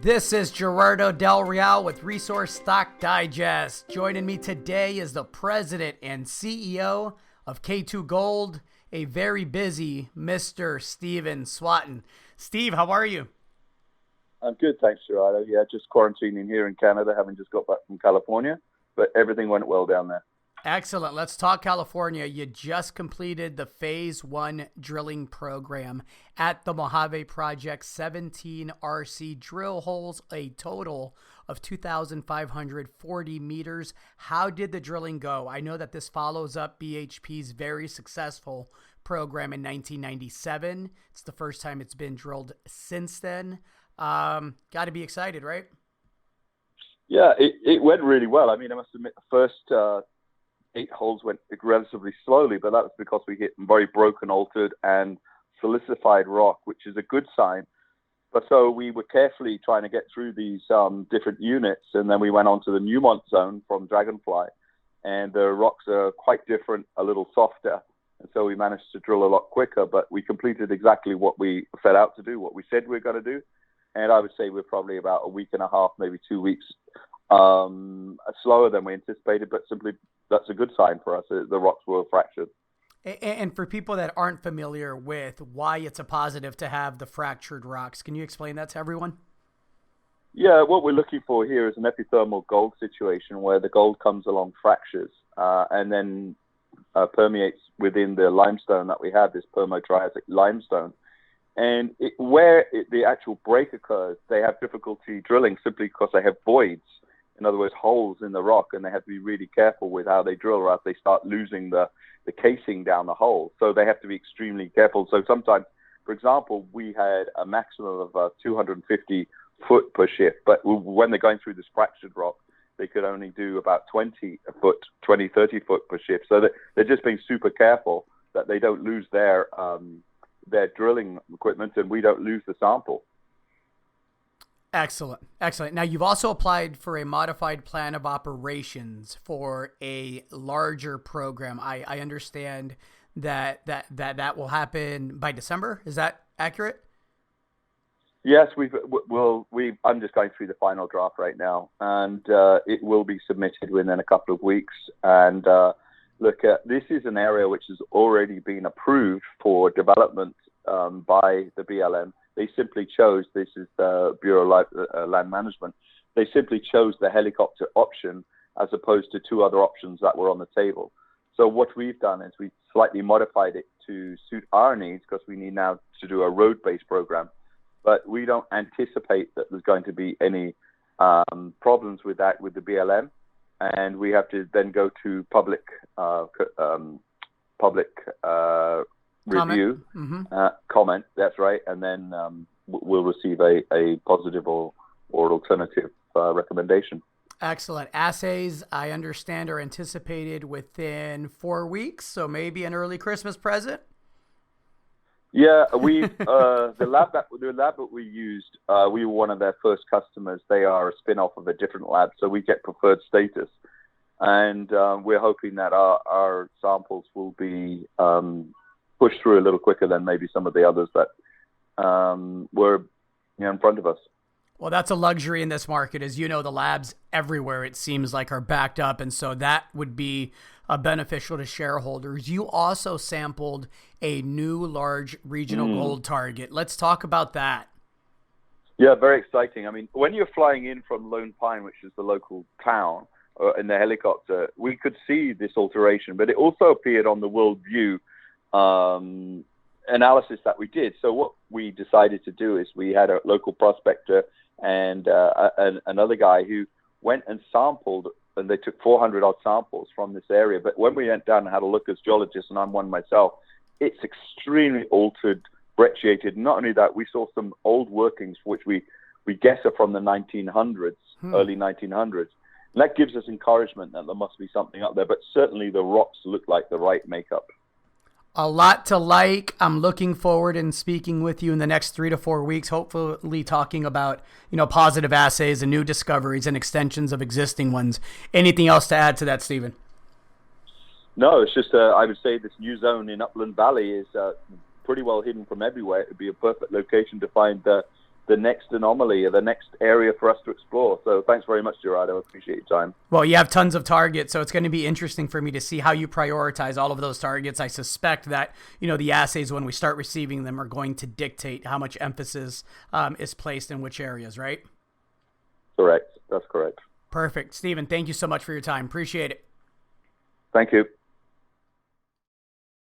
This is Gerardo Del Real with Resource Stock Digest. Joining me today is the president and CEO of K2 Gold, a very busy Mr. Steven Swatton. Steve, how are you? I'm good, thanks, Gerardo. Yeah, just quarantining here in Canada, having just got back from California, but everything went well down there. Excellent. Let's talk California. You just completed the Phase 1 drilling program at the Mojave Project, 17 RC drill holes, a total of 2,540 meters. How did the drilling go? I know that this follows up BHP's very successful program in 1997. It's the first time it's been drilled since then. Got to be excited, right? Yeah, it went really well. I mean, I must admit, the first 8 holes went relatively slowly, but that was because we hit very broken, altered, and silicified rock, which is a good sign. But so we were carefully trying to get through these different units, and then we went on to the Newmont zone from Dragonfly, and the rocks are quite different, a little softer, and so we managed to drill a lot quicker, but we completed exactly what we set out to do, what we said we were going to do. And I would say we're probably about a week and a half, maybe 2 weeks slower than we anticipated, but simply that's a good sign for us. The rocks were fractured. And for people that aren't familiar with why it's a positive to have the fractured rocks, can you explain that to everyone? Yeah, what we're looking for here is an epithermal gold situation where the gold comes along fractures and then permeates within the limestone that we have, this Permo-Triassic limestone. And where the actual break occurs, they have difficulty drilling simply because they have voids. In other words, holes in the rock, and they have to be really careful with how they drill, or else they start losing the casing down the hole. So they have to be extremely careful. So sometimes, for example, we had a maximum of 250 foot per shift, but when they're going through this fractured rock, they could only do about 30 foot per shift. So they're just being super careful that they don't lose their drilling equipment and we don't lose the sample. Excellent. Excellent. Now, you've also applied for a modified plan of operations for a larger program. I understand that will happen by December. Is that accurate? Yes, I'm just going through the final draft right now, and it will be submitted within a couple of weeks. And this is an area which has already been approved for development by the BLM. They simply chose, this is the Bureau of Land Management, they simply chose the helicopter option as opposed to 2 other options that were on the table. So what we've done is we've slightly modified it to suit our needs because we need now to do a road-based program. But we don't anticipate that there's going to be any problems with that with the BLM. And we have to then go to public review, comment, that's right, and then we'll receive a positive or alternative recommendation. Excellent. Assays, I understand, are anticipated within 4 weeks, so maybe an early Christmas present? Yeah, the lab that we used, we were one of their first customers. They are a spin-off of a different lab, so we get preferred status. And we're hoping that our samples will be pushed through a little quicker than maybe some of the others that were in front of us. Well, that's a luxury in this market. As you know, the labs everywhere, it seems like, are backed up, and so that would be beneficial to shareholders. You also sampled a new large regional gold target. Let's talk about that. Yeah, very exciting. I mean, when you're flying in from Lone Pine, which is the local town, in the helicopter, we could see this alteration, but it also appeared on the World View analysis that we did. So what we decided to do is we had a local prospector and another guy who went and sampled, and they took 400 odd samples from this area. But when we went down and had a look as geologists, and I'm one myself, it's extremely altered, brecciated. Not only that, we saw some old workings, which we guess are from the 1900s, early 1900s. And that gives us encouragement that there must be something up there. But certainly the rocks look like the right makeup. A lot to like. I'm looking forward and speaking with you in the next 3 to 4 weeks, hopefully talking about, positive assays and new discoveries and extensions of existing ones. Anything else to add to that, Stephen? No, it's just, I would say this new zone in Upland Valley is pretty well hidden from everywhere. It would be a perfect location to find the next anomaly or the next area for us to explore. So thanks very much, Gerardo. I appreciate your time. Well, you have tons of targets, so it's going to be interesting for me to see how you prioritize all of those targets. I suspect that, the assays, when we start receiving them, are going to dictate how much emphasis is placed in which areas, right? Correct. That's correct. Perfect. Stephen, thank you so much for your time. Appreciate it. Thank you.